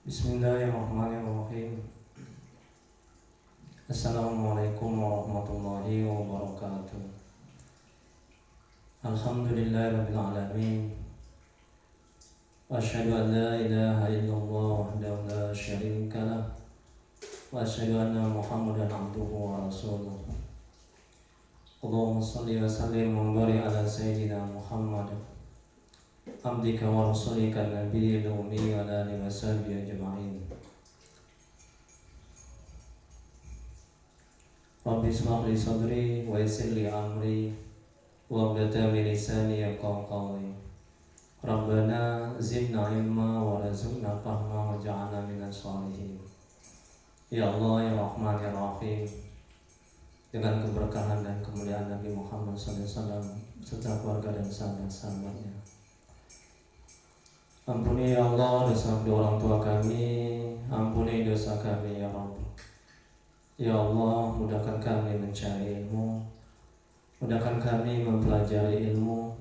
Bismillahirrahmanirrahim. Assalamualaikum warahmatullahi wabarakatuh. Alhamdulillahirabbil alamin. Wa asyhadu an la ilaha illallah wahdahu la syarika lah. Wa asyhadu anna Muhammadan abduhu wa rasuluh. Allahumma shalli wa sallim wa barik ala sayyidina Muhammad abdika wa rasulika nabiyil ummi wa ala alihi wa sahbihi ajma'in. Rabbi shrah li sadri wa yassir li amri wa hlul min lisani yafqahu qawli. Rabbana zidna ilma wa rzuqna fahma wa ja'alna minas shalihin. Ya Allah ya Rahman ya Rahim, dengan keberkahan dan kemuliaan Nabi Muhammad SAW serta keluarga dan sahabat-sahabatnya, ampuni ya Allah dosa kedua orang tua kami, ampuni dosa kami ya Rabb. Ya Allah, mudahkan kami mencari ilmu, mudahkan kami mempelajari ilmu,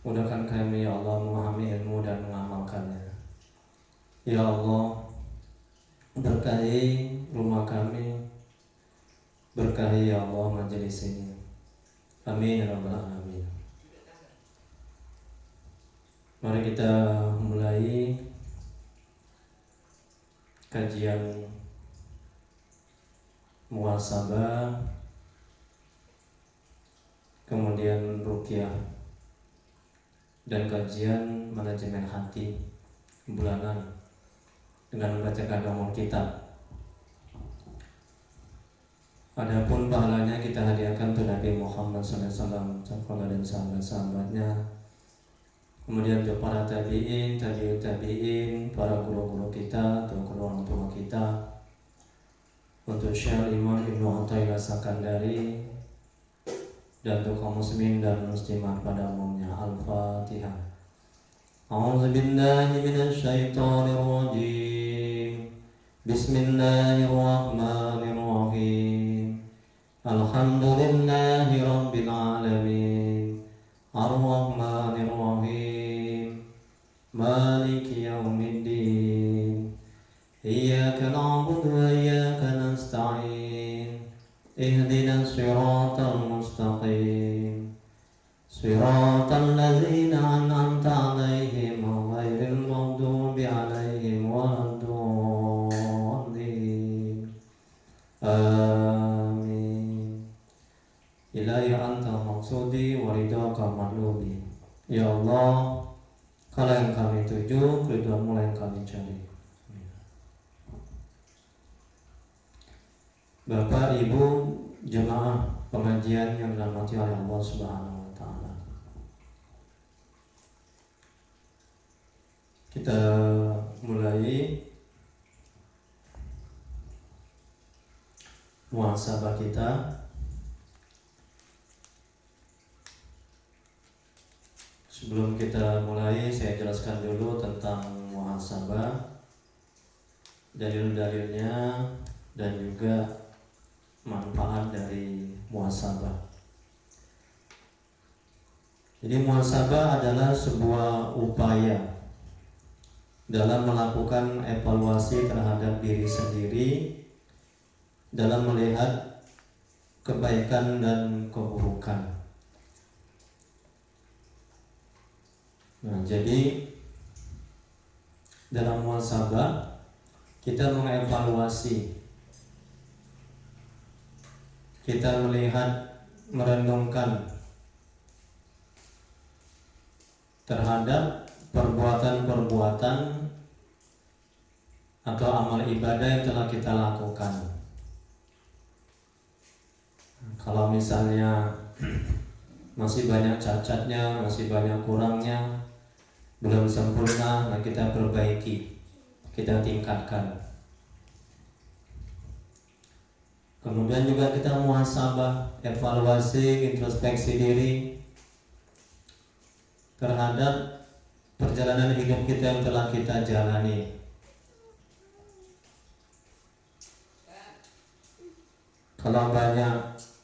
mudahkan kami ya Allah memahami ilmu dan mengamalkannya. Ya Allah, berkahi rumah kami, berkahi ya Allah majelis ini. Amin ya rabbal alamin. Mari kita mulai kajian muhasabah, kemudian ruqyah, dan kajian manajemen hati bulanan dengan membacakan umum kitab. Adapun pahalanya kita hadiahkan untuk Nabi Muhammad SAW, dan sahabat-sahabatnya, kemudian untuk para tabi'in, tabi'ut tabi'in, para guru-guru kita, untuk kedua orang tua kita, untuk Syekh Imam Ibnu Athaillah Sakandari, dan untuk kaum muslimin dan muslimat pada umumnya. Al-Fatihah. A'udzu billahi minasy syaithanir rajim. Bismillahirrahmanirrahim. Alhamdulillahi rabbil alamin. Ar-Rahmanir Rahim. Maliki yaumiddin. Iyyaka na'budu wa iyyaka nasta'in. Ihdinas siratal mustaqim. Siratal ladzina an'amta 'alaihim ghairil maghdubi 'alaihim waladdallin. Amin. Ilahi anta maksudi wa ridhaka matlubi. Ya Allah, kalau yang kami tuju, ridhamu yang kami cari. Bapak, Ibu, jemaah pengajian yang dirahmati oleh Allah Subhanahu wa taala. Kita mulai muhasabah kita. Sebelum kita mulai, saya jelaskan dulu tentang muhasabah, dalil-dalilnya, dan juga manfaat dari muhasabah. Jadi muhasabah adalah sebuah upaya dalam melakukan evaluasi terhadap diri sendiri dalam melihat kebaikan dan keburukan. Nah, jadi dalam muhasabah kita mengevaluasi, kita melihat, merenungkan terhadap perbuatan-perbuatan atau amal ibadah yang telah kita lakukan. Kalau misalnya masih banyak cacatnya, masih banyak kurangnya, belum sempurna, nah kita perbaiki, kita tingkatkan. Kemudian juga kita muhasabah, evaluasi, introspeksi diri terhadap perjalanan hidup kita yang telah kita jalani. Kalau banyak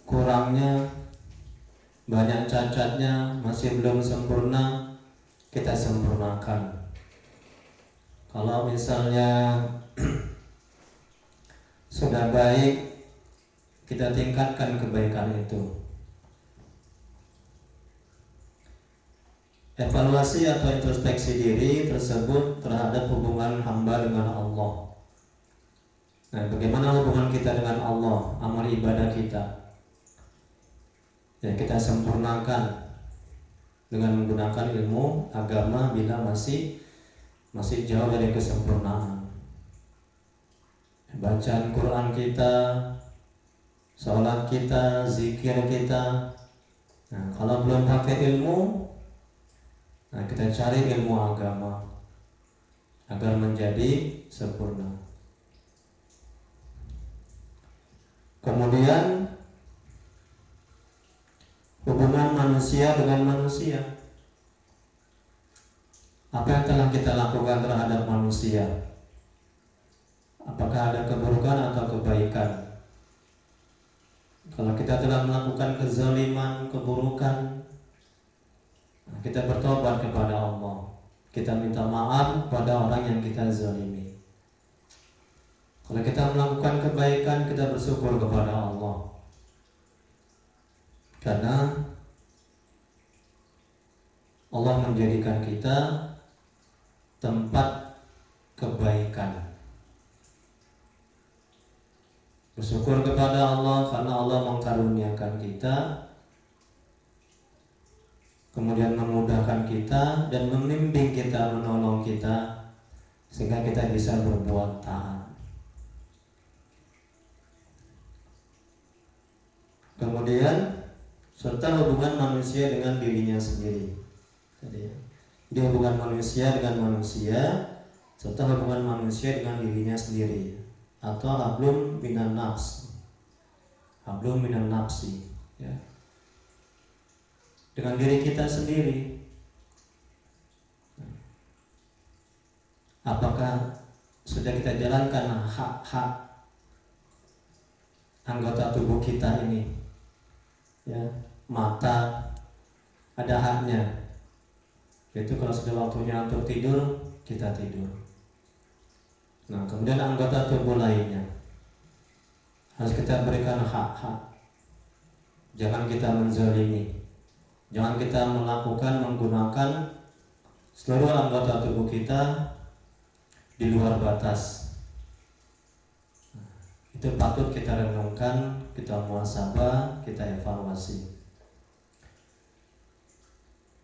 kurangnya, banyak cacatnya, masih belum sempurna, kita sempurnakan. Kalau misalnya sudah baik, kita tingkatkan kebaikan itu. Evaluasi atau introspeksi diri tersebut terhadap hubungan hamba dengan Allah. Nah, bagaimana hubungan kita dengan Allah, amal ibadah kita? Ya, kita sempurnakan dengan menggunakan ilmu agama bila masih jauh dari kesempurnaan. Bacaan Quran kita, sholat kita, zikir kita. Nah, kalau belum pakai ilmu, nah kita cari ilmu agama agar menjadi sempurna. Kemudian hubungan manusia dengan manusia. Apa yang telah kita lakukan terhadap manusia? Apakah ada keburukan atau kebaikan? Kalau kita telah melakukan kezaliman, keburukan, kita bertobat kepada Allah. Kita minta maaf pada orang yang kita zalimi. Kalau kita melakukan kebaikan, kita bersyukur kepada Allah. Karena Allah menjadikan kita tempat kebaikan. Bersyukur kepada Allah karena Allah mengkaruniakan kita, kemudian memudahkan kita dan membimbing kita, menolong kita, sehingga kita bisa berbuat taat. Kemudian serta hubungan manusia dengan dirinya sendiri. Jadi hubungan manusia dengan manusia serta hubungan manusia dengan dirinya sendiri, atau hablum minan nafs, hablum minan nafsi, ya. Dengan diri kita sendiri. Apakah sudah kita jalankan hak-hak anggota tubuh kita ini? Ya, mata ada haknya, yaitu kalau sudah waktunya untuk tidur, kita tidur. Nah, kemudian anggota tubuh lainnya harus kita berikan hak-hak. Jangan kita menzalimi, jangan kita menggunakan seluruh anggota tubuh kita di luar batas. Itu patut kita renungkan, kita muhasabah, kita evaluasi.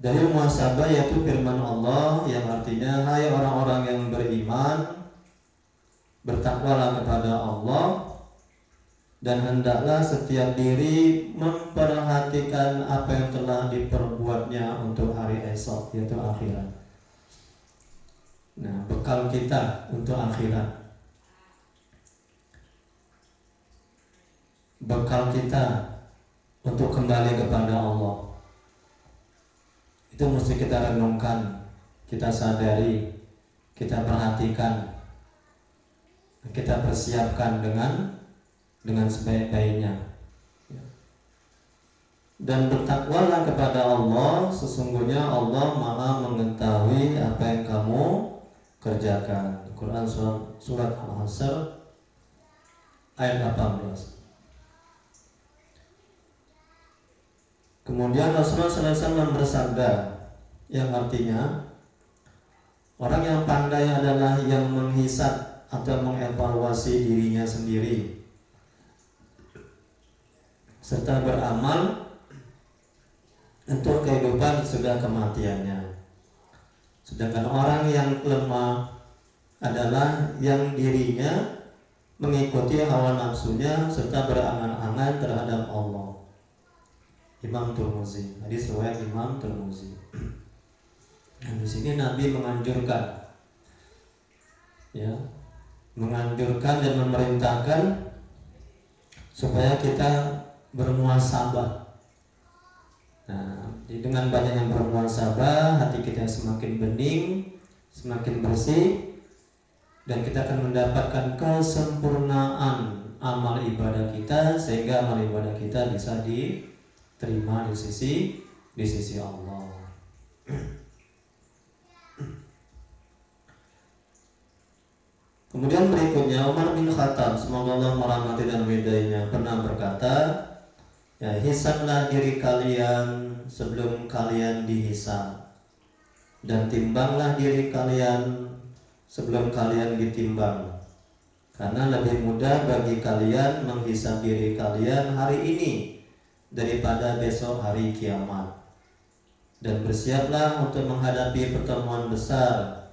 Dari muhasabah yaitu firman Allah yang artinya, hai orang-orang yang beriman, bertakwalah kepada Allah, dan hendaklah setiap diri memperhatikan apa yang telah diperbuatnya untuk hari esok, yaitu akhirat. Nah, bekal kita untuk akhirat, bekal kita untuk kembali kepada Allah, itu mesti kita renungkan, kita sadari, kita perhatikan, kita persiapkan dengan sebaik-baiknya. Dan bertakwalah kepada Allah, sesungguhnya Allah Maha mengetahui apa yang kamu kerjakan. Quran surat Al-Hasr ayat 18. Kemudian Rasulullah SAW bersabda, yang artinya orang yang pandai adalah yang menghisab atau mengevaluasi dirinya sendiri serta beramal untuk kehidupan sesudah kematiannya. Sedangkan orang yang lemah adalah yang dirinya mengikuti hawa nafsunya serta berangan-angan terhadap Allah. Imam Tirmizi, hadis riwayat Imam Tirmizi. Dan di sini Nabi menganjurkan, ya, menganjurkan dan memerintahkan supaya kita bermuhasabah. Nah, dengan banyaknya bermuhasabah, hati kita semakin bening, semakin bersih, dan kita akan mendapatkan kesempurnaan amal ibadah kita, sehingga amal ibadah kita bisa diterima di sisi Allah. berikutnya Umar bin Khattab, semoga Allah merahmati dan meridainya, pernah berkata, ya, hisablah diri kalian sebelum kalian dihisab, dan timbanglah diri kalian sebelum kalian ditimbang, karena lebih mudah bagi kalian menghisab diri kalian hari ini daripada besok hari kiamat. Dan bersiaplah untuk menghadapi pertemuan besar.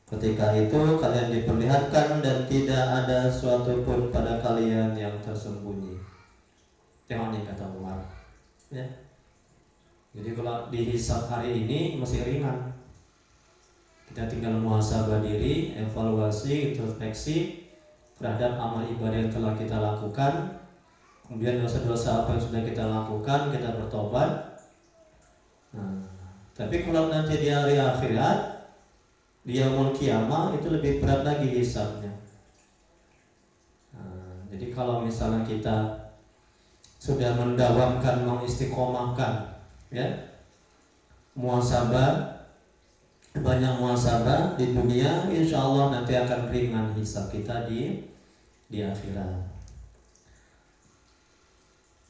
Ketika itu kalian diperlihatkan dan tidak ada suatu pun pada kalian yang tersembunyi. Tengok nih kata Umar, ya. Jadi kalau dihisab hari ini masih ringan. Kita tinggal muhasabah diri, evaluasi, introspeksi terhadap amal ibadah yang telah kita lakukan. Kemudian dosa-dosa apa yang sudah kita lakukan, kita bertobat. Tapi kalau nanti di hari akhirat, di yaumul qiyamah, itu lebih berat lagi hisabnya. Jadi kalau misalnya kita sudah mendawamkan, mengistiqomahkan, ya, muhasabah, banyak muhasabah di dunia, insya Allah nanti akan ringan hisab kita di akhirat.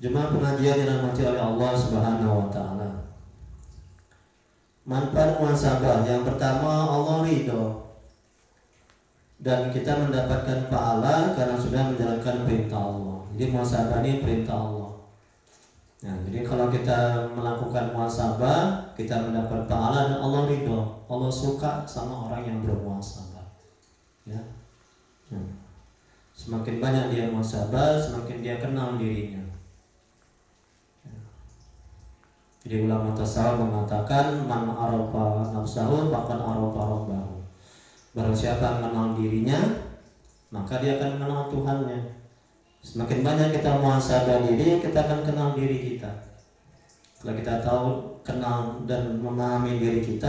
Jemaah pengajian yang dirahmati oleh Allah Subhanahu wa taala. Manfaat muhasabah yang pertama, Allah ridho dan kita mendapatkan pahala karena sudah menjalankan perintah Allah. Jadi muhasabah ini perintah Allah. Nah, jadi kalau kita melakukan muhasabah, kita mendapat pahala dan Allah ridho. Allah suka sama orang yang bermuhasabah. Ya. Semakin banyak dia muhasabah, semakin dia kenal dirinya. Jadi ulama tasawuf mengatakan, man arafa nafsahu faqad arafa rabbahu. Barang siapa mengenal dirinya, maka dia akan mengenal Tuhannya. Semakin banyak kita muhasabah diri, kita akan kenal diri kita. Kalau kita tahu, kenal dan memahami diri kita,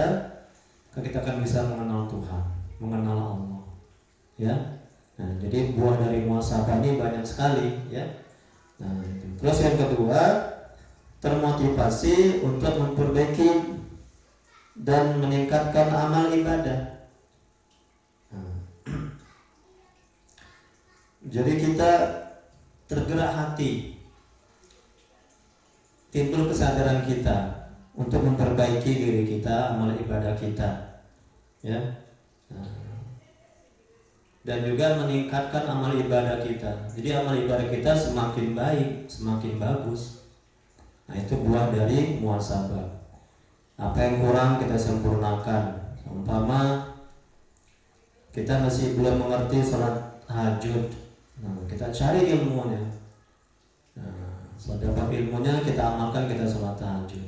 maka kita akan bisa mengenal Tuhan, mengenal Allah. Ya. Nah, jadi buah dari muhasabah ini banyak sekali, ya. Nah, terus yang kedua, termotivasi untuk memperbaiki dan meningkatkan amal ibadah. Jadi kita tergerak hati, timbul kesadaran kita untuk memperbaiki diri kita, amal ibadah kita, ya. Dan juga meningkatkan amal ibadah kita. Jadi amal ibadah kita semakin baik, semakin bagus. Nah, itu buah dari muhasabah. Apa yang kurang kita sempurnakan. Umpama kita masih belum mengerti sholat tahajud, nah, kita cari ilmunya. Nah, setelah dapat ilmunya, kita amalkan, kita sholat tahajud.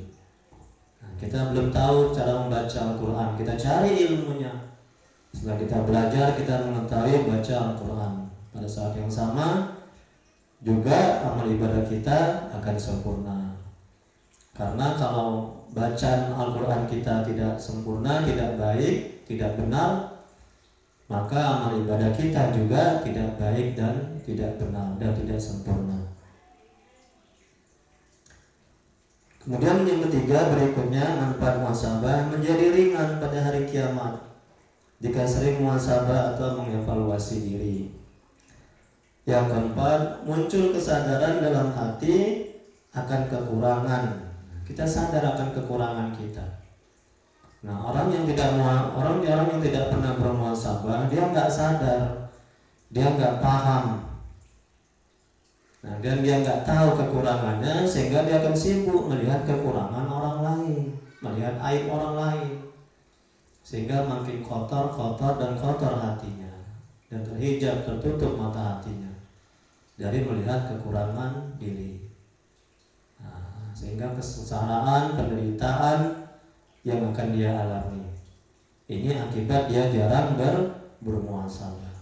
Nah, kita belum tahu cara membaca Al-Quran, kita cari ilmunya. Setelah kita belajar, kita mengetahui baca Al-Quran. Pada saat yang sama juga amal ibadah kita akan sempurna. Karena kalau bacaan Al-Quran kita tidak sempurna, tidak baik, tidak benar, maka amal ibadah kita juga tidak baik dan tidak benar dan tidak sempurna. Kemudian yang ketiga berikutnya, manfaat muhasabah menjadi ringan pada hari kiamat jika sering muhasabah atau mengevaluasi diri. Yang keempat, muncul kesadaran dalam hati akan kekurangan. Kita sadar akan kekurangan kita. Nah, orang yang tidak pernah bermuhasabah, dia nggak sadar, dia nggak paham. Nah, dan dia nggak tahu kekurangannya, sehingga dia akan sibuk melihat kekurangan orang lain, melihat aib orang lain, sehingga makin kotor dan kotor hatinya, dan terhijab, tertutup mata hatinya dari melihat kekurangan diri. Sehingga kesengsaraan, penderitaan yang akan dia alami ini akibat dia jarang bermuhasabah.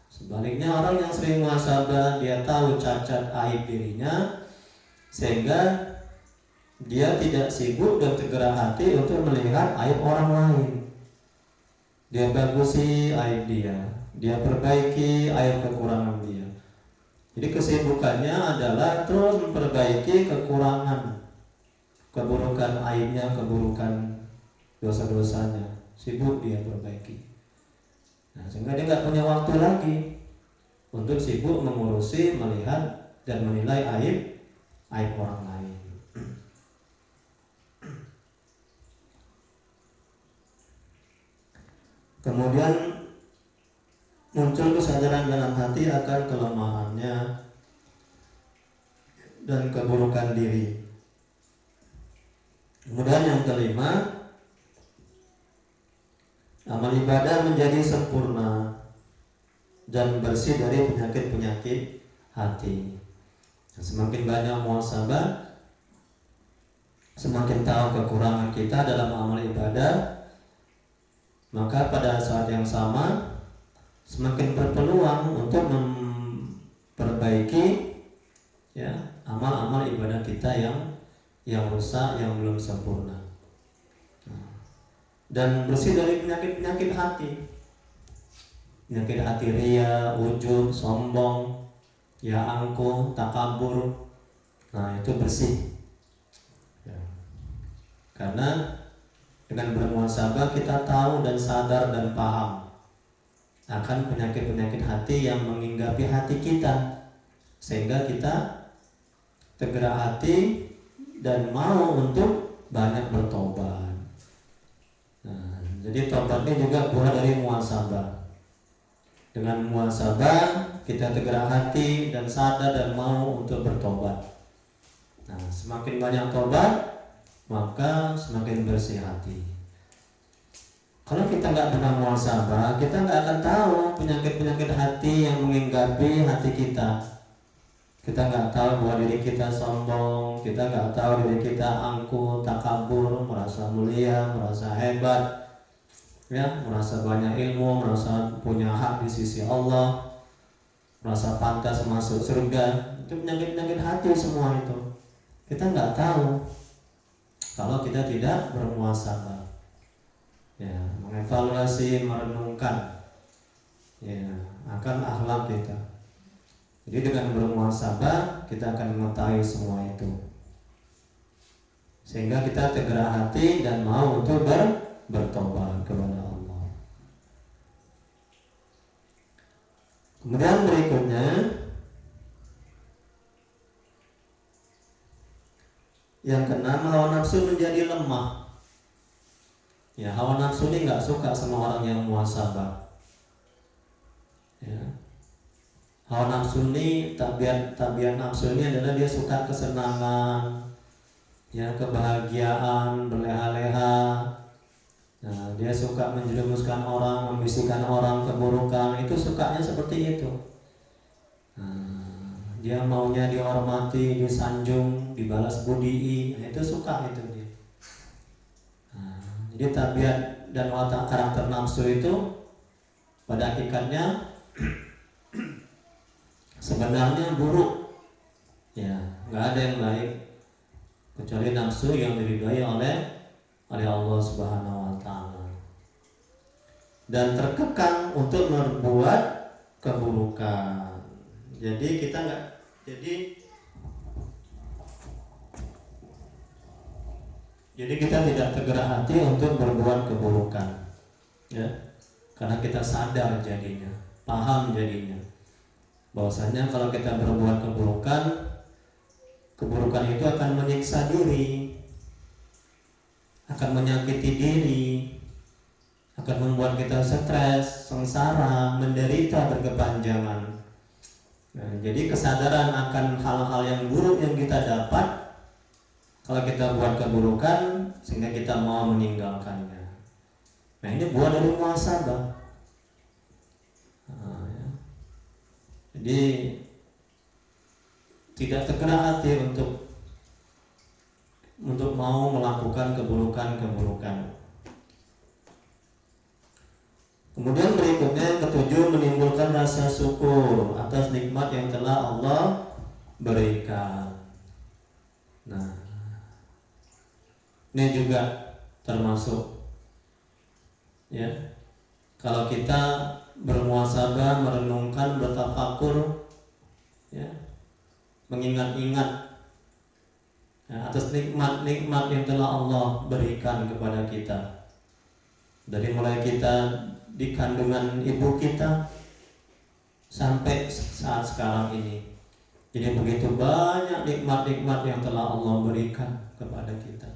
Sebaliknya orang yang sering muhasabah, dia tahu cacat aib dirinya, sehingga dia tidak sibuk dan tergerak hati untuk melihat aib orang lain. Dia bagusi aib dia perbaiki aib kekurangan dia. Jadi kesibukannya adalah terus memperbaiki kekurangan, keburukan aibnya, keburukan dosa-dosanya. Sibuk dia perbaiki. Nah, sehingga dia nggak punya waktu lagi untuk sibuk mengurusi, melihat dan menilai aib orang lain. Kemudian muncul kesadaran dalam hati akan kelemahannya dan keburukan diri. Kemudian yang kelima, amal ibadah menjadi sempurna dan bersih dari penyakit-penyakit hati. Semakin banyak muhasabah, semakin tahu kekurangan kita dalam amal ibadah, maka pada saat yang sama semakin berpeluang untuk memperbaiki ya amal-amal ibadah kita yang rusak, yang belum sempurna. Dan bersih dari penyakit-penyakit hati. Penyakit hati ria, ujub, sombong, ya angkuh, takabur. Nah, itu bersih. Ya. Karena dengan bermuhasabah kita tahu dan sadar dan paham akan penyakit-penyakit hati yang menghinggapi hati kita, sehingga kita tergerak hati dan mau untuk banyak bertobat. Nah, jadi tobatnya juga buah dari muhasabah. Dengan muhasabah kita tergerak hati dan sadar dan mau untuk bertobat. Nah, semakin banyak tobat, maka semakin bersih hati. Kalau kita nggak pernah muhasabah, kita nggak akan tahu penyakit-penyakit hati yang menghinggapi hati kita. Kita nggak tahu bahwa diri kita sombong, kita nggak tahu diri kita angkuh, takabur, merasa mulia, merasa hebat, ya, merasa banyak ilmu, merasa punya hak di sisi Allah, merasa pantas masuk surga. Itu penyakit-penyakit hati semua itu. Kita nggak tahu kalau kita tidak bermuhasabah. Ya, mengevaluasi, merenungkan ya akan akhlak kita. Jadi dengan bermuhasabah kita akan mengetahui semua itu, sehingga kita tergerak hati dan mau untuk bertobat kepada Allah. Kemudian berikutnya, yang keenam, hawa nafsu menjadi lemah. Ya, hawa nafsu ini nggak suka sama orang yang muhasabah. Ya. Hawa nafsu ini, tabiat nafsu ini adalah dia suka kesenangan, ya, kebahagiaan, berleha-leha. Nah, dia suka menjerumuskan orang, membisikkan orang keburukan. Itu sukanya seperti itu. Nah, dia maunya dihormati, disanjung, dibalas budi. Nah, itu suka itu dia. Jadi tabiat dan watak karakter nafsu itu pada hakikatnya sebenarnya buruk. Ya, nggak ada yang baik kecuali nafsu yang diridhai oleh Allah Subhanahu wa taala. Dan terkekang untuk berbuat keburukan. Jadi kita nggak Jadi kita tidak tergerak hati untuk berbuat keburukan, ya, karena kita sadar jadinya, paham jadinya, bahwasanya kalau kita berbuat keburukan itu akan menyiksa diri, akan menyakiti diri, akan membuat kita stres, sengsara, menderita berkepanjangan. Nah, jadi kesadaran akan hal-hal yang buruk yang kita dapat kalau kita buat keburukan, sehingga kita mau meninggalkannya. Nah, ini buah dari muhasabah. Nah, ya. Jadi tidak tergerak hati untuk mau melakukan keburukan. Kemudian berikutnya yang ketujuh, menimbulkan rasa syukur atas nikmat yang telah Allah berikan. Nah, ini juga termasuk, ya, kalau kita bermuhasabah, merenungkan, bertafakur, ya, mengingat-ingat ya, atas nikmat-nikmat yang telah Allah berikan kepada kita. Dari mulai kita di kandungan ibu kita sampai saat sekarang ini. Jadi begitu banyak nikmat-nikmat yang telah Allah berikan kepada kita.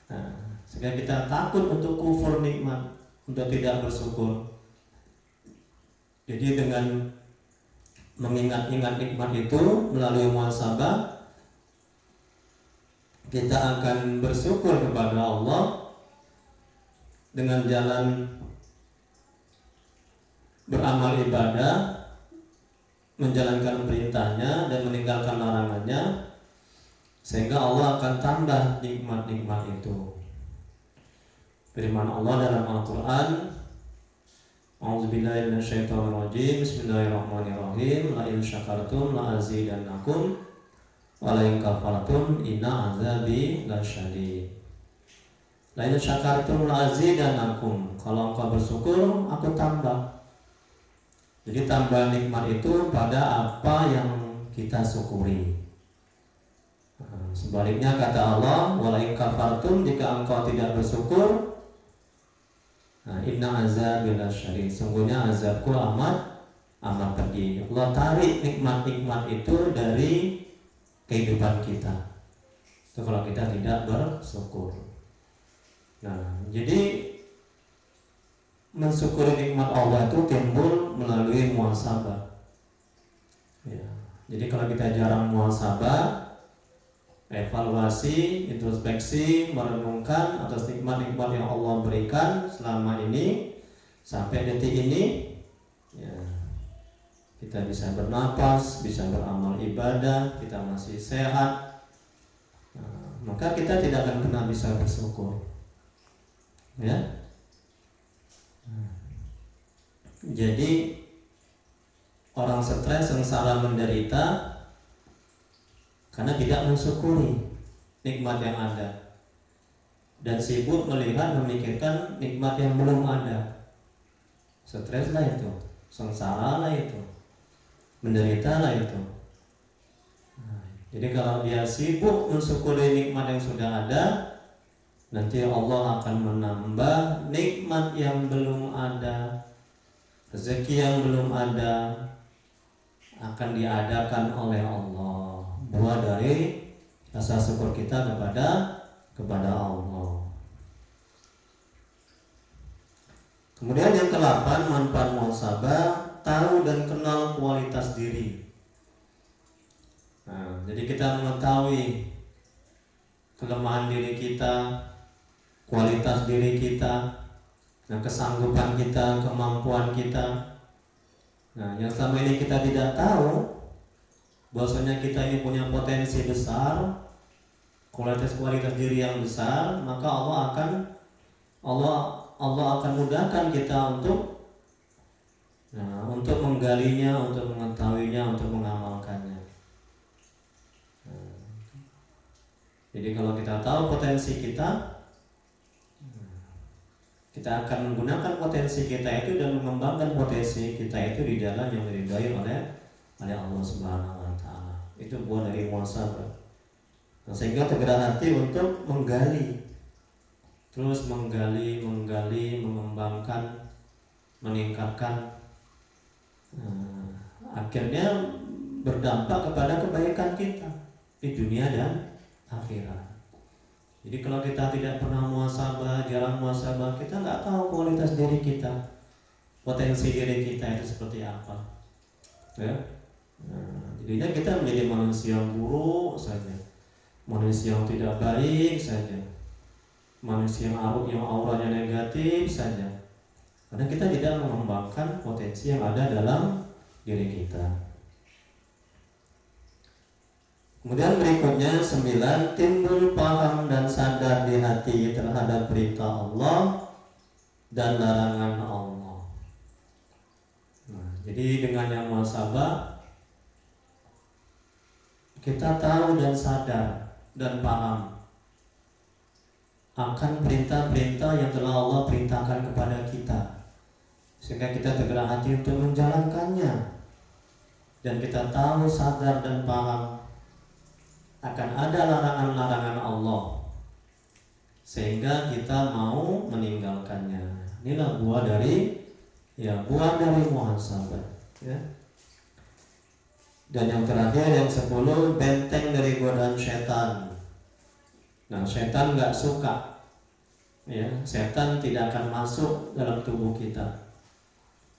Nah, sehingga kita takut untuk kufur nikmat, untuk tidak bersyukur. Jadi dengan mengingat-ingat nikmat itu melalui muhasabah, kita akan bersyukur kepada Allah dengan jalan beramal ibadah, menjalankan perintahnya dan meninggalkan larangannya, sehingga Allah akan tambah nikmat-nikmat itu. Firman Allah dalam Al-Quran, A'udzubillahi minasyaitonirrajim, Bismillahirrahmanirrahim, La in syakartum la azidannakum wa la in kafartum inna azabi lasyadid. La in syakartum la azidannakum, kalau engkau bersyukur aku tambah. Jadi tambah nikmat itu pada apa yang kita syukuri. Sebaliknya kata Allah, wa la in kafartum, jika engkau tidak bersyukur, inna azabi lasyadid, sungguhnya azabku amat pedih. Allah tarik nikmat-nikmat itu dari kehidupan kita. Itu kalau kita tidak bersyukur. Nah, jadi mensyukuri nikmat Allah itu timbul melalui muhasabah. Ya. Jadi kalau kita jarang muhasabah, evaluasi, introspeksi, merenungkan atas nikmat-nikmat yang Allah berikan selama ini sampai detik ini, ya, kita bisa bernapas, bisa beramal ibadah, kita masih sehat, maka kita tidak akan pernah bisa bersyukur. Ya. Jadi orang stres, sengsara, menderita karena tidak mensyukuri nikmat yang ada dan sibuk melihat, memikirkan nikmat yang belum ada. Stres lah itu, sengsara lah itu, menderita lah itu. Jadi kalau dia sibuk mensyukuri nikmat yang sudah ada, nanti Allah akan menambah nikmat yang belum ada. Rezeki yang belum ada akan diadakan oleh Allah, buah dari rasa syukur kita kepada Allah. Kemudian yang ke-8, manfaat muhasabah, tahu dan kenal kualitas diri. Nah, jadi kita mengetahui kelemahan diri kita, kualitas diri kita, nah, kesanggupan kita, kemampuan kita. Nah, yang selama ini kita tidak tahu bahwasanya kita ini punya potensi besar, kualitas diri yang besar, maka Allah akan mudahkan kita untuk menggalinya, untuk mengetahuinya, untuk mengamalkannya. Jadi kalau kita tahu potensi kita akan menggunakan potensi kita itu dan mengembangkan potensi kita itu di jalan yang diridhai oleh Allah Subhanahu wa taala. Itu buah dari muhasabah. Nah, sehingga tergerak hati untuk menggali, terus menggali, mengembangkan, meningkatkan, akhirnya berdampak kepada kebaikan kita di dunia dan akhirat. Jadi kalau kita tidak pernah muhasabah, jarang muhasabah, kita nggak tahu kualitas diri kita, potensi diri kita itu seperti apa. Ya? Jadinya kita menjadi manusia yang buruk saja, manusia yang tidak baik saja, manusia yang auranya negatif saja, karena kita tidak mengembangkan potensi yang ada dalam diri kita. Kemudian berikutnya 9, timbul paham dan sadar di hati terhadap perintah Allah dan larangan Allah. Nah, jadi dengan yang muhasabah kita tahu dan sadar dan paham akan perintah-perintah yang telah Allah perintahkan kepada kita, sehingga kita tergerak hati untuk menjalankannya, dan kita tahu, sadar dan paham akan ada larangan-larangan Allah, sehingga kita mau meninggalkannya, inilah buah dari muhasabah, ya. Dan yang terakhir yang 10, benteng dari godaan setan. Nah, setan nggak suka, ya, setan tidak akan masuk dalam tubuh kita.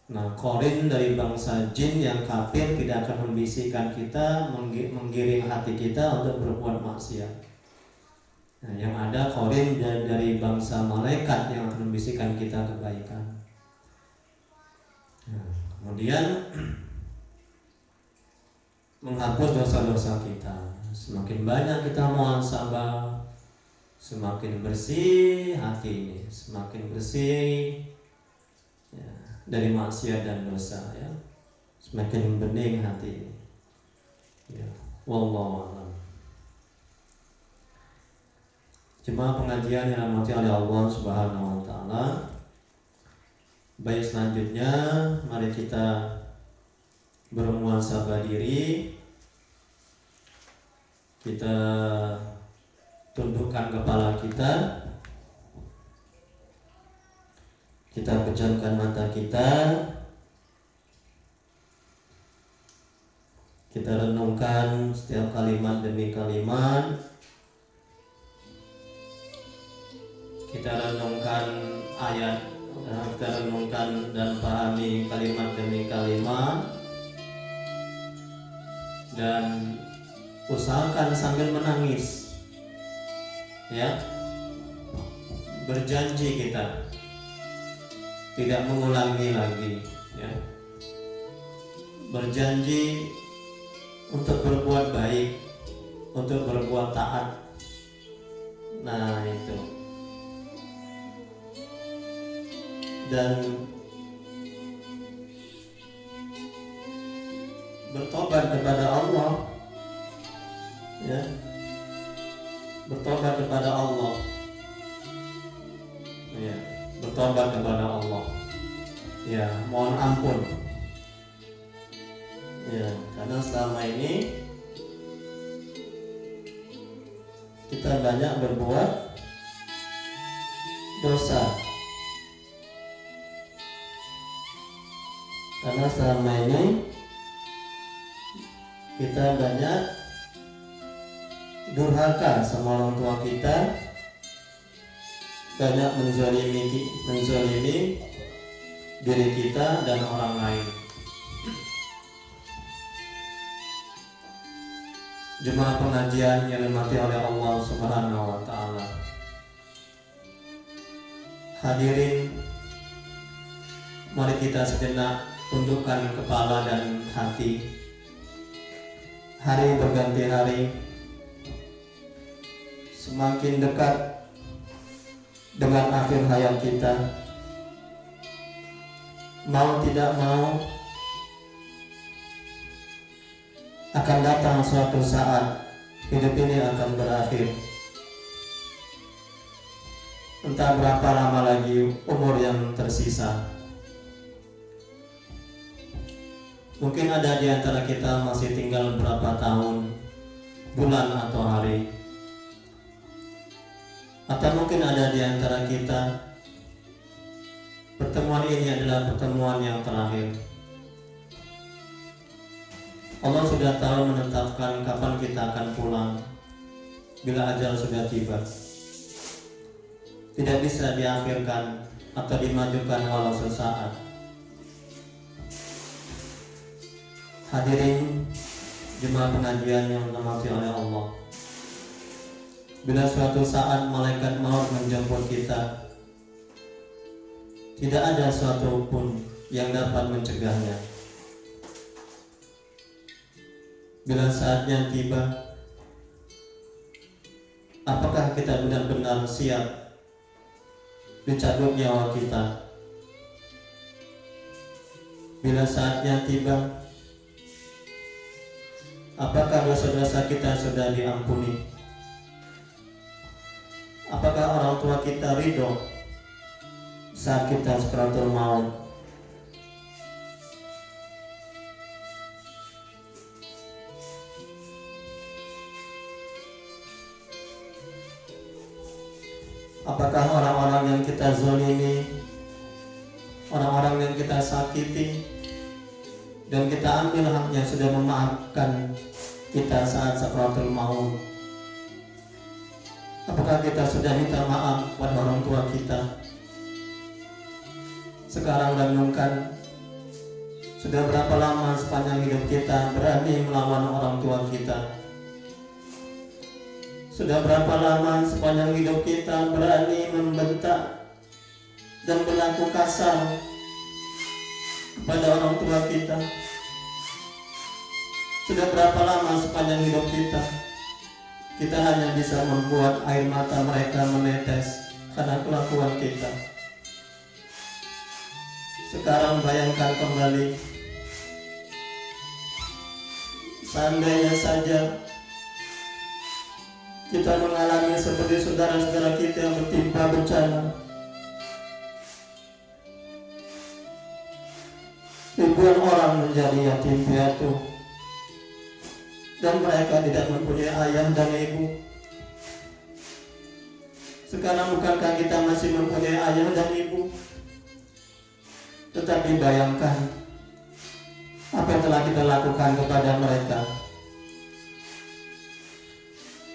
Nah, korin dari bangsa jin yang kafir tidak akan membisikkan kita, menggiring hati kita untuk berbuat maksiat. Nah, yang ada korin dari bangsa malaikat yang akan membisikkan kita kebaikan. Nah, kemudian menghapus dosa-dosa kita. Semakin banyak kita muhasabah, semakin bersih hati ini, semakin bersih, ya, dari maksiat dan dosa, ya, semakin bening hati ini, ya. Wallahu a'lam. Jemaah pengajian yang dirahmati oleh Allah Subhanahu wa taala. Baik, selanjutnya mari kita bermuhasabah diri. Kita tundukkan kepala kita. Kita pejamkan mata kita. Kita renungkan setiap kalimat demi kalimat. Kita renungkan ayat, kita renungkan dan pahami kalimat demi kalimat. Dan usahakan sambil menangis, ya. Berjanji kita tidak mengulangi lagi, ya. Berjanji untuk berbuat baik, untuk berbuat taat. Nah, itu. Dan bertobat kepada Allah, ya. Bertobat kepada Allah, ya. Bertobat kepada Allah, ya. Mohon ampun, ya, karena selama ini kita banyak berbuat dosa. Karena selama ini kita banyak durhaka sama orang tua kita, banyak menzalimi diri kita dan orang lain. Jemaah pengajian yang dirahmati oleh Allah Subhanahu wa taala. Hadirin, mari kita sejenak tundukkan kepala dan hati. Hari berganti hari, semakin dekat dengan akhir hayat kita. Mau tidak mau, akan datang suatu saat hidup ini akan berakhir. Entah berapa lama lagi umur yang tersisa. Mungkin ada di antara kita masih tinggal berapa tahun, bulan atau hari. Atau mungkin ada di antara kita pertemuan ini adalah pertemuan yang terakhir. Allah sudah tahu menetapkan kapan kita akan pulang bila ajal sudah tiba. Tidak bisa diakhirkan atau dimajukan walau sesaat. Hadirin jemaah pengajian yang dirahmati oleh Allah. Bila suatu saat malaikat maut menjemput kita, tidak ada suatu pun yang dapat mencegahnya. Bila saatnya tiba, apakah kita benar-benar siap dicabut nyawa kita? Bila saatnya tiba, apakah dosa-dosa kita sudah diampuni? Apakah orang tua kita ridho saat kita sakaratul maut? Apakah orang-orang yang kita zalimi orang-orang yang kita sakiti, dan kita ambil haknya sudah memaafkan kita saat sakaratul maut. Apakah kita sudah minta maaf pada orang tua kita? Sekarang renungkan, sudah berapa lama sepanjang hidup kita berani melawan orang tua kita? Sudah berapa lama sepanjang hidup kita berani membentak dan berlaku kasar kepada orang tua kita? Sudah berapa lama sepanjang hidup kita hanya bisa membuat air mata mereka menetes karena kelakuan kita? Sekarang bayangkan kembali, seandainya saja kita mengalami seperti saudara-saudara kita yang bertimpa bencana. Ribuan orang menjadi yatim piatu, dan mereka tidak mempunyai ayah dan ibu. Sekarang bukankah kita masih mempunyai ayah dan ibu? Tetapi bayangkan apa yang telah kita lakukan kepada mereka.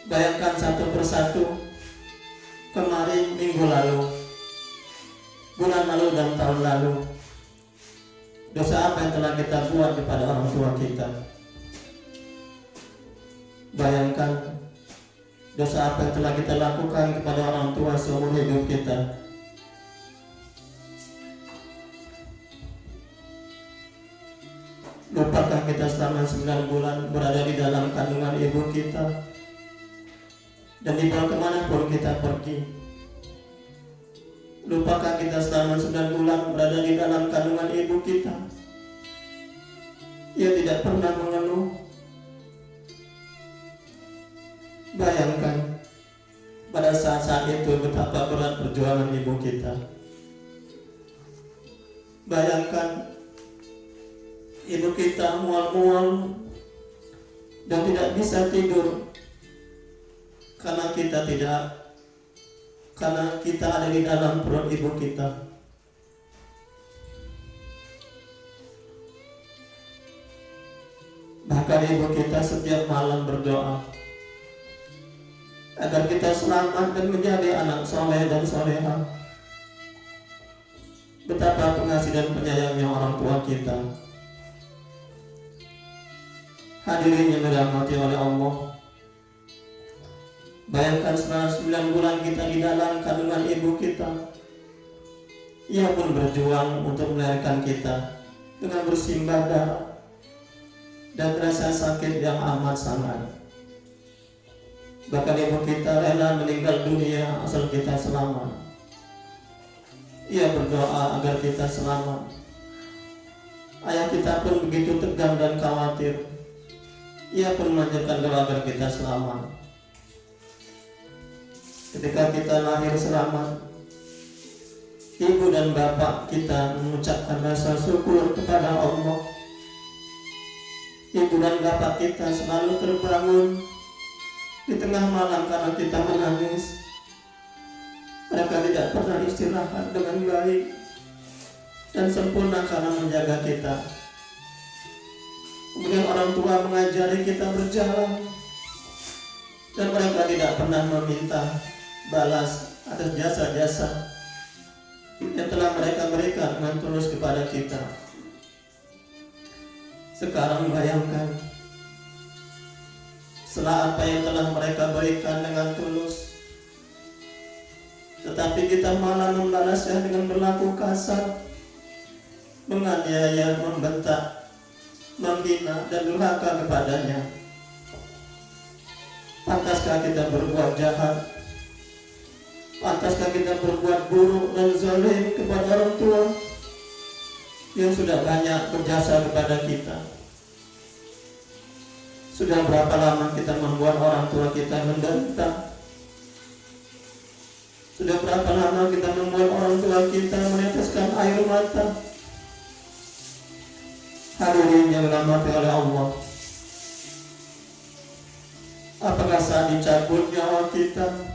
Bayangkan satu persatu, kemarin, minggu lalu, bulan lalu, dan tahun lalu, dosa apa yang telah kita buat kepada orang tua kita. Bayangkan dosa apa yang telah kita lakukan kepada orang tua seumur hidup kita. Lupakah kita selama 9 bulan berada di dalam kandungan ibu kita, dan dibawa kemanapun kita pergi? Lupakah kita selama 9 bulan berada di dalam kandungan ibu kita? Ia tidak pernah mengeluh. Bayangkan pada saat-saat itu betapa berat perjuangan ibu kita. Bayangkan ibu kita mual-mual dan tidak bisa tidur karena kita ada di dalam perut ibu kita. Bahkan ibu kita setiap malam berdoa agar kita selamat dan menjadi anak soleh dan soleha. Betapa pengasih dan penyayangnya orang tua kita. Hadirin yang dirahmati oleh Allah, bayangkan selama 9 bulan kita di dalam kandungan ibu kita. Ia pun berjuang untuk melahirkan kita dengan bersimbah darah dan rasa sakit yang amat sangat. Bahkan ibu kita rela meninggal dunia asal kita selamat. Ia berdoa agar kita selamat. Ayah kita pun begitu tegang dan khawatir. Ia pun memanjatkan doa agar kita selamat. Ketika kita lahir selamat, ibu dan bapak kita mengucapkan rasa syukur kepada Allah. Ibu dan bapak kita selalu terbangun di tengah malam karena kita menangis. Mereka tidak pernah istirahat dengan baik dan sempurna karena menjaga kita. Kemudian orang tua mengajari kita berjalan, dan mereka tidak pernah meminta balas atas jasa-jasa yang telah mereka berikan dengan tulus kepada kita. Sekarang bayangkan, setelah apa yang telah mereka berikan dengan tulus, tetapi kita malah membalasnya dengan berlaku kasar, menganiaya, membentak, menghina dan durhaka kepadanya. Pantaskah kita berbuat jahat? Pantaskah kita berbuat buruk dan zalim kepada orang tua yang sudah banyak berjasa kepada kita? Sudah berapa lama kita membuat orang tua kita menderita? Sudah berapa lama kita membuat orang tua kita meneteskan air mata? Hadirin yang dirahmati oleh Allah, apakah saat dicabut nyawa kita,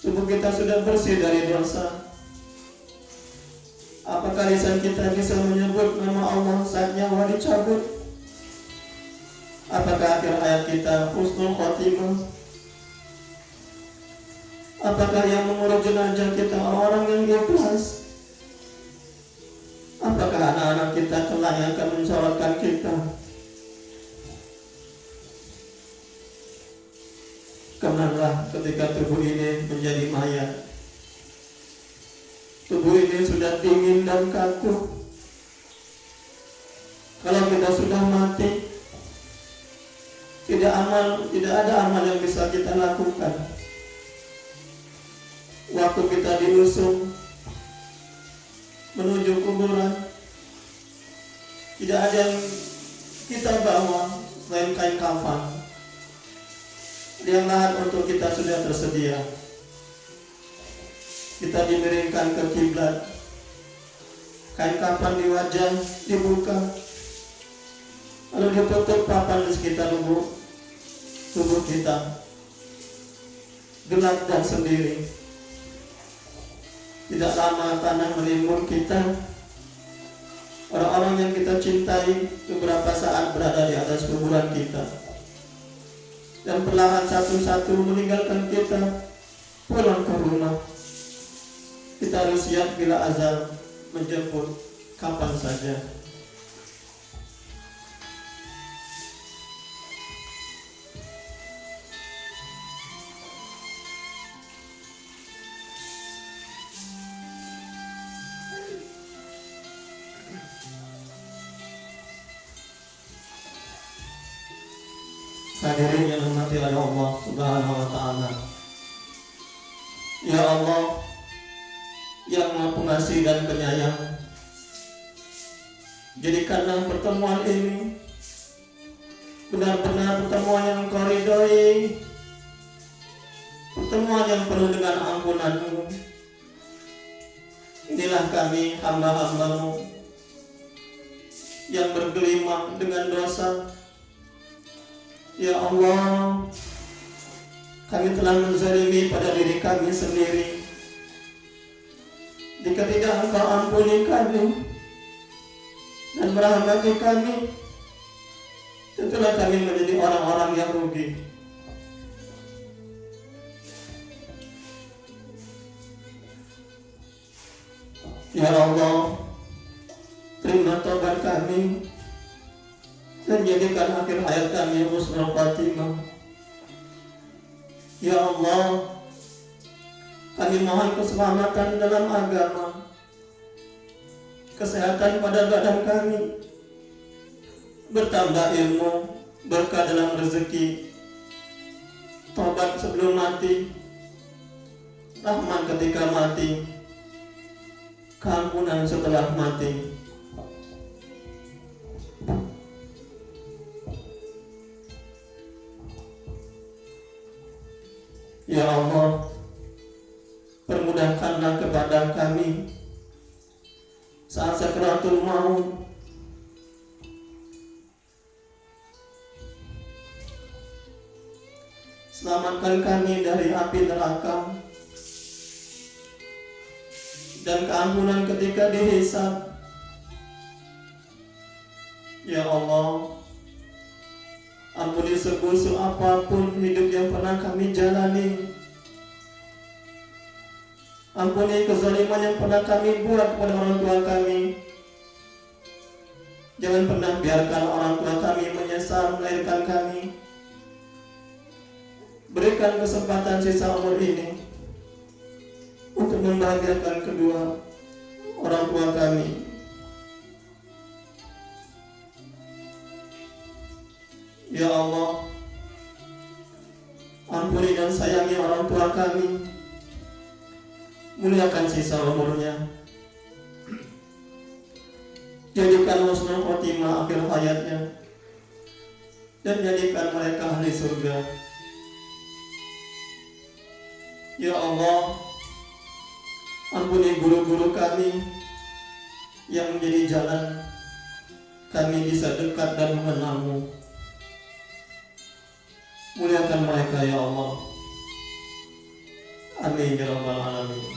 tubuh kita sudah bersih dari dosa? Apakah lisan kita bisa menyebut nama Allah saat nyawa dicabut? Apakah akhir hayat kita husnul khotimah? Apakah yang mengurus jenazah kita orang yang ikhlas? Apakah anak-anak kita kelak yang akan mensolatkan kita? Kenapa ketika tubuh ini menjadi mayat, tubuh ini sudah dingin dan kaku. Kalau kita sudah mati, tidak ada amal yang bisa kita lakukan. Waktu kita diusung menuju kuburan, tidak ada yang kita bawa selain kain kafan. Liang lahat untuk kita sudah tersedia. Kita dimiringkan ke kiblat, kain kafan di wajah dibuka, lalu ditutup papan di sekitar tubuh kita, gelap dan sendiri. Tidak lama tanah menimbun kita. Orang-orang yang kita cintai beberapa saat berada di atas kuburan kita, dan perlahan satu-satu meninggalkan kita pulang ke rumah. Kita harus siap bila azal menjemput kapan saja. Hadirin yang dirahmati oleh Allah Subhanahu wa Ta'ala. Ya Allah yang Maha Pengasih dan Penyayang, jadikanlah pertemuan ini benar-benar pertemuan yang Engkau ridhoi, pertemuan yang penuh dengan ampunan-Mu. Inilah kami hamba-hamba-Mu yang bergelimang dengan dosa. Ya Allah, kami telah menzalimi pada diri kami sendiri. Jika tidak Engkau ampuni kami dan merahmati kami, tentulah kami menjadi orang-orang yang rugi. Ya Allah, terima taubat kami dan jadikan akhir hayat kami husnul khatimah. Ya Allah, kami mohon keselamatan dalam agama, kesehatan pada badan kami, bertambah ilmu, berkah dalam rezeki, taubat sebelum mati, rahmat ketika mati, keampunan setelah mati. Ya Allah, permudahkanlah kepada kami saat sakaratul maut. Selamatkan kami dari api neraka dan keampunan ketika dihisab. Ya Allah, ampuni sebusuk apapun hidup yang pernah kami jalani. Ampuni kezaliman yang pernah kami buat kepada orang tua kami. Jangan pernah biarkan orang tua kami menyesal melahirkan kami. Berikan kesempatan sisa umur ini untuk membahagiakan kedua orang tua kami. Ya Allah, ampuni dan sayangi orang tua kami, muliakan sisa umurnya, jadikan husnul khotimah akhir hayatnya, dan jadikan mereka ahli surga. Ya Allah, ampuni guru-guru kami yang menjadi jalan kami bisa dekat dan mengenal-Mu. Muliakan mereka ya Allah. Amin ya rabbal alamin.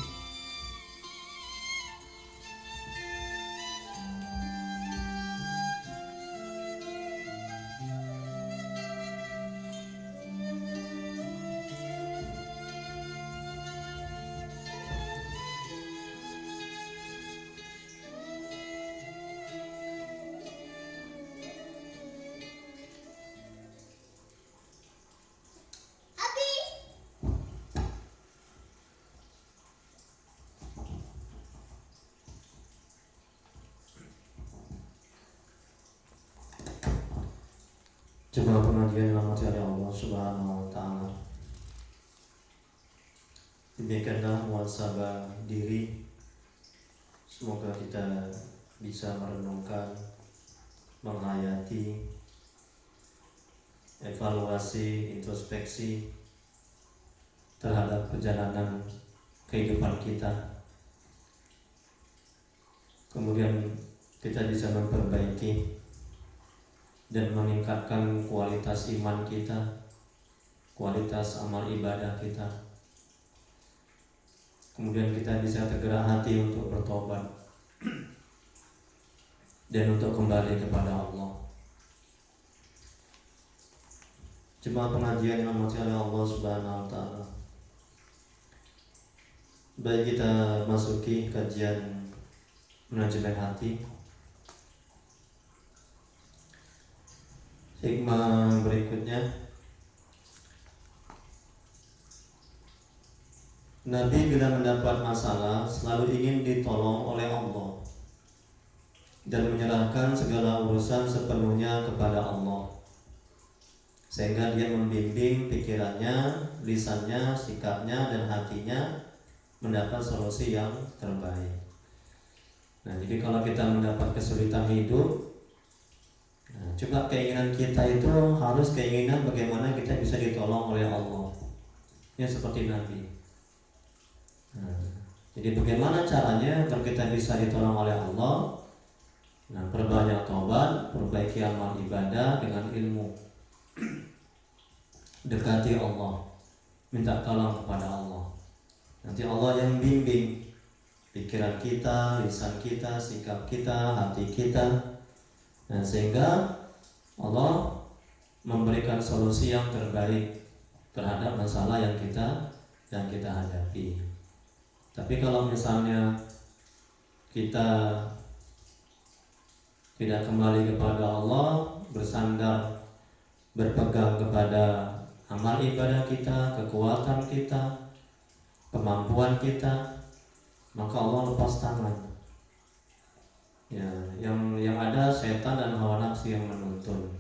Jemaah pengajian yang dirahmati oleh Allah Subhanahu wa taala. Demikianlah muhasabah diri. Semoga kita bisa merenungkan, menghayati, evaluasi, introspeksi terhadap perjalanan kehidupan kita. Kemudian kita bisa memperbaiki dan meningkatkan kualitas iman kita, kualitas amal ibadah kita. Kemudian kita bisa tergerak hati untuk bertobat dan untuk kembali kepada Allah. Jemaah pengajian yang dirahmati oleh Allah Subhanahu wa taala. Baik, kita masuki kajian manajemen hati. Hikmah berikutnya, Nabi bila mendapat masalah selalu ingin ditolong oleh Allah dan menyerahkan segala urusan sepenuhnya kepada Allah, sehingga dia membimbing pikirannya, lisannya, sikapnya, dan hatinya mendapat solusi yang terbaik. Nah, jadi kalau kita mendapat kesulitan hidup, coba keinginan kita itu harus keinginan bagaimana kita bisa ditolong oleh Allah. Ya seperti Nabi. Jadi bagaimana caranya agar kita bisa ditolong oleh Allah? Nah, perbanyak tobat, perbaiki amal ibadah dengan ilmu. Dekati Allah, minta tolong kepada Allah. Nanti Allah yang bimbing pikiran kita, lisan kita, sikap kita, hati kita. Nah, sehingga Allah memberikan solusi yang terbaik terhadap masalah yang kita hadapi. Tapi kalau misalnya kita tidak kembali kepada Allah, bersandar, berpegang kepada amal ibadah kita, kekuatan kita, kemampuan kita, maka Allah lepas tangan. Ya, yang ada setan dan hawa nafsu yang menuntun.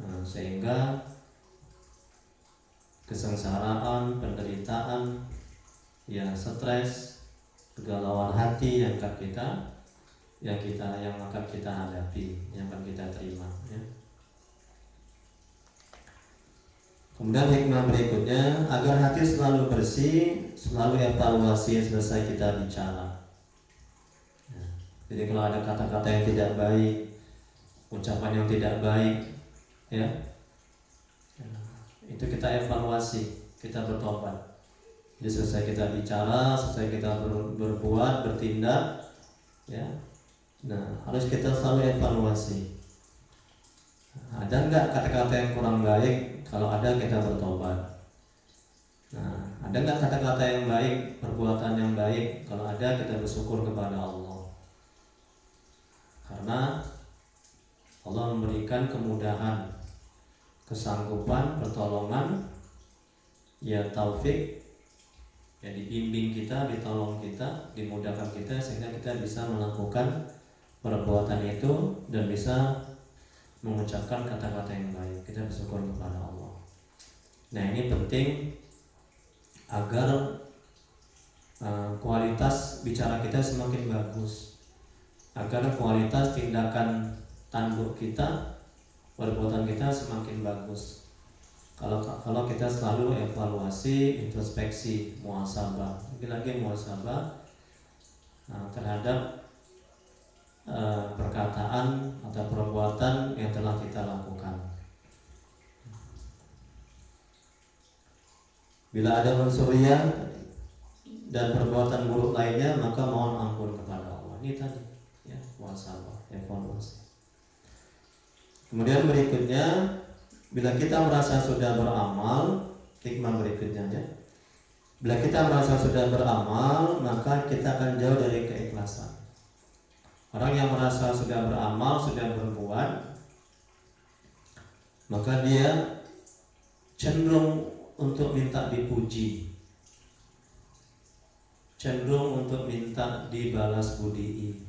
Nah, sehingga kesengsaraan, penderitaan, ya stres, kegalauan hati yang akan kita hadapi, yang akan kita terima. Ya. Kemudian hikmah berikutnya, agar hati selalu bersih, selalu evaluasi selesai kita bicara. Ya. Jadi kalau ada kata-kata yang tidak baik, ucapan yang tidak baik, ya, itu kita evaluasi, kita bertobat. Jadi selesai kita bicara, selesai kita berbuat, bertindak, ya. Nah, harus kita selalu evaluasi. Ada enggak kata-kata yang kurang baik? Kalau ada, kita bertobat. Nah, ada enggak kata-kata yang baik, perbuatan yang baik? Kalau ada, kita bersyukur kepada Allah. Karena Allah memberikan kemudahan, kesanggupan, pertolongan, ya taufik, ya dibimbing kita, ditolong kita, dimudahkan kita sehingga kita bisa melakukan perbuatan itu dan bisa mengucapkan kata-kata yang baik. Kita bersyukur kepada Allah. Nah, ini penting agar kualitas bicara kita semakin bagus, agar kualitas tindakan tanduk kita, perbuatan kita semakin bagus. Kalau kita selalu evaluasi, introspeksi, muhasabah, lagi muhasabah terhadap perkataan atau perbuatan yang telah kita lakukan. Bila ada unsur riya dan perbuatan buruk lainnya, maka mohon ampun kepada Allah. Ini tadi, ya, muhasabah, evaluasi. Kemudian berikutnya, bila kita merasa sudah beramal, hikmah berikutnya, ya. Bila kita merasa sudah beramal, maka kita akan jauh dari keikhlasan. Orang yang merasa sudah beramal, sudah berbuat, maka dia cenderung untuk minta dipuji, cenderung untuk minta dibalas budii.